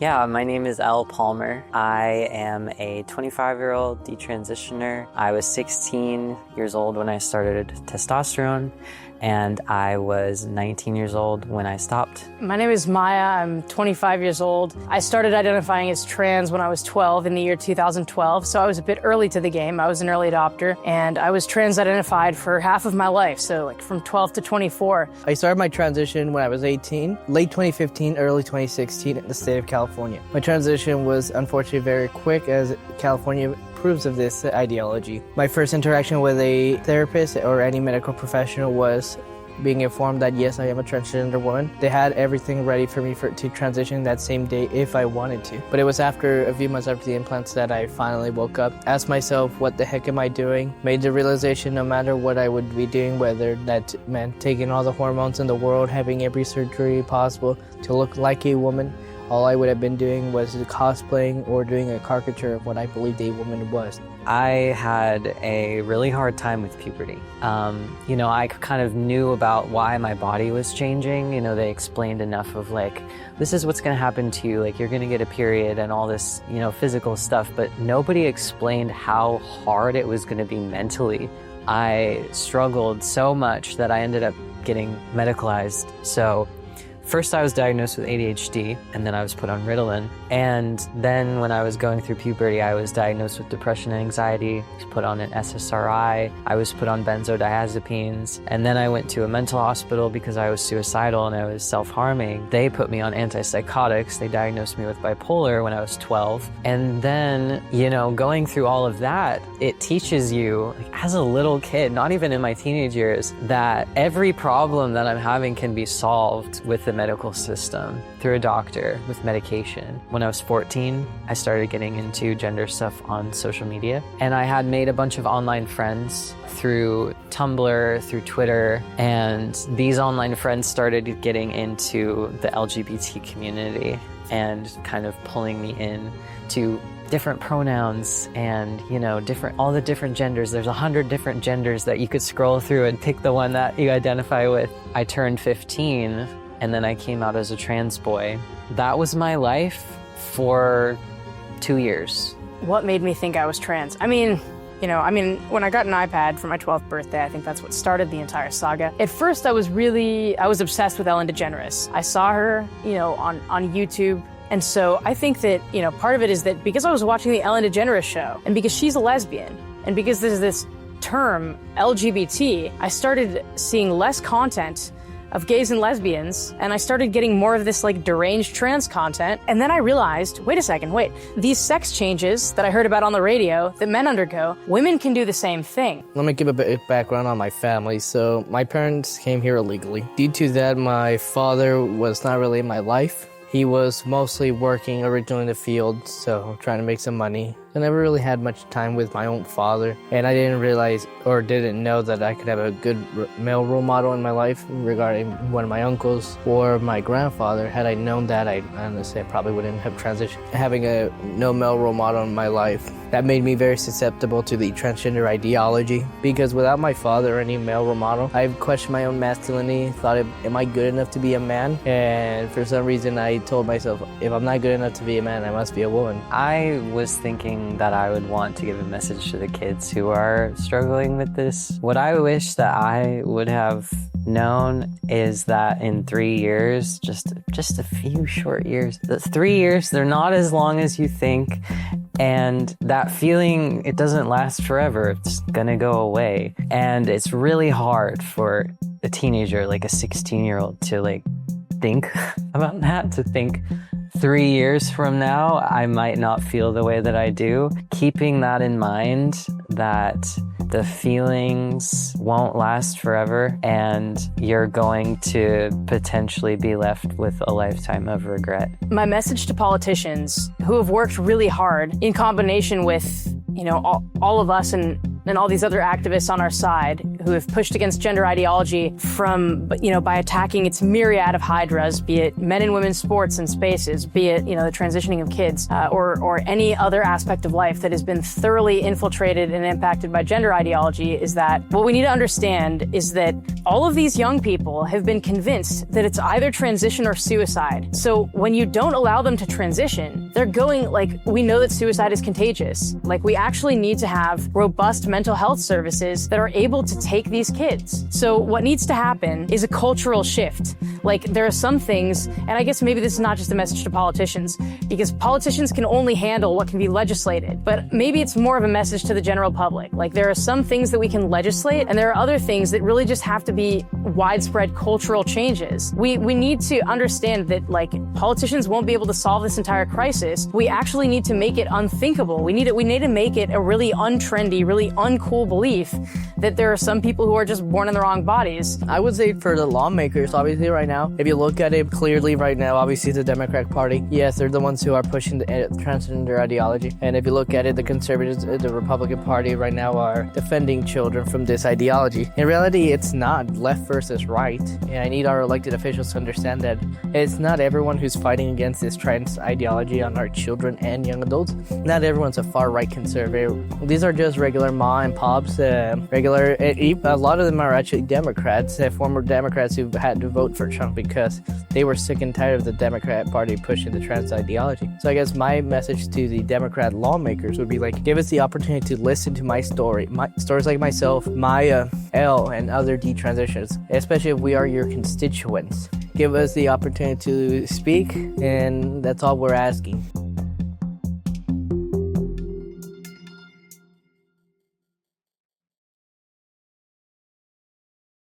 Yeah, my name is Elle Palmer. I am a 25-year-old detransitioner. I was 16 years old when I started testosterone, and I was 19 years old when I stopped. My name is Maya. I'm 25 years old. I started identifying as trans when I was 12 in the year 2012, so I was a bit early to the game. I was an early adopter, and I was trans-identified for half of my life, so like from 12 to 24. I started my transition when I was 18, late 2015, early 2016 in the state of California. My transition was unfortunately very quick, as California approves of this ideology. My first interaction with a therapist or any medical professional was being informed that yes, I am a transgender woman. They had everything ready for me to transition that same day if I wanted to. But it was after a few months after the implants that I finally woke up, asked myself, what the heck am I doing? Made the realization no matter what I would be doing, whether that meant taking all the hormones in the world, having every surgery possible to look like a woman, all I would have been doing was cosplaying or doing a caricature of what I believed a woman was. I had a really hard time with puberty. I kind of knew about why my body was changing. They explained enough of like, this is what's going to happen to you. Like, you're going to get a period and all this, physical stuff, but nobody explained how hard it was going to be mentally. I struggled so much that I ended up getting medicalized. So first I was diagnosed with ADHD, and then I was put on Ritalin. And then when I was going through puberty, I was diagnosed with depression and anxiety, was put on an SSRI, I was put on benzodiazepines, and then I went to a mental hospital because I was suicidal and I was self-harming. They put me on antipsychotics. They diagnosed me with bipolar when I was 12. And then, going through all of that, it teaches you, like, as a little kid, not even in my teenage years, that every problem that I'm having can be solved with the medical system, through a doctor, with medication. When I was 14, I started getting into gender stuff on social media, and I had made a bunch of online friends through Tumblr, through Twitter, and these online friends started getting into the LGBT community and kind of pulling me in to different pronouns and, all the different genders. There's 100 different genders that you could scroll through and pick the one that you identify with. I turned 15, and then I came out as a trans boy. That was my life for 2 years. What made me think I was trans? When I got an iPad for my 12th birthday, I think that's what started the entire saga. At first, I was obsessed with Ellen DeGeneres. I saw her, on YouTube. And so I think that, part of it is that because I was watching the Ellen DeGeneres show, and because she's a lesbian, and because there's this term, LGBT, I started seeing less content of gays and lesbians, and I started getting more of this like deranged trans content. And then I realized, wait, these sex changes that I heard about on the radio that men undergo, women can do the same thing. Let me give a bit of background on my family. So my parents came here illegally. Due to that, my father was not really in my life. He was mostly working originally in the field, so trying to make some money. I never really had much time with my own father, and I didn't realize or didn't know that I could have a good male role model in my life regarding one of my uncles or my grandfather. Had I known that, I honestly probably wouldn't have transitioned. Having a no male role model in my life, that made me very susceptible to the transgender ideology, because without my father or any male role model, I've questioned my own masculinity, thought, am I good enough to be a man? And for some reason, I told myself, if I'm not good enough to be a man, I must be a woman. I was thinking that I would want to give a message to the kids who are struggling with this. What I wish that I would have known is that in 3 years, just a few short years, the 3 years, they're not as long as you think. And that feeling, it doesn't last forever. It's gonna go away. And it's really hard for a teenager, like a 16-year-old, to think about that, to think 3 years from now, I might not feel the way that I do. Keeping that in mind, that the feelings won't last forever, and you're going to potentially be left with a lifetime of regret. My message to politicians who have worked really hard in combination with, all of us and all these other activists on our side who have pushed against gender ideology from, by attacking its myriad of hydras, be it men and women's sports and spaces, be it, the transitioning of kids, or any other aspect of life that has been thoroughly infiltrated and impacted by gender ideology, is that what we need to understand is that all of these young people have been convinced that it's either transition or suicide. So when you don't allow them to transition, they're going, we know that suicide is contagious. We actually need to have robust mental health services that are able to take these kids. So what needs to happen is a cultural shift. There are some things, and I guess maybe this is not just a message to politicians, because politicians can only handle what can be legislated, but maybe it's more of a message to the general public. There are some things that we can legislate, and there are other things that really just have to be widespread cultural changes. We need to understand that politicians won't be able to solve this entire crisis. We actually need to make it unthinkable. We need to make it a really untrendy, really uncool belief that there are some people who are just born in the wrong bodies. I would say for the lawmakers, obviously right now, if you look at it clearly right now, obviously the Democratic Party, yes, they're the ones who are pushing the transgender ideology. And if you look at it, the conservatives, the Republican Party right now are defending children from this ideology. In reality, it's not left versus right. And I need our elected officials to understand that it's not everyone who's fighting against this trans ideology on our children and young adults. Not everyone's a far-right conservative. These are just regular ma and pops, a lot of them are actually Democrats, former Democrats who had to vote for Trump because they were sick and tired of the Democrat Party pushing the trans ideology. So I guess my message to the Democrat lawmakers would be give us the opportunity to listen to my stories like myself, Maya, Elle, and other detransitioners, especially if we are your constituents. Give us the opportunity to speak, and that's all we're asking.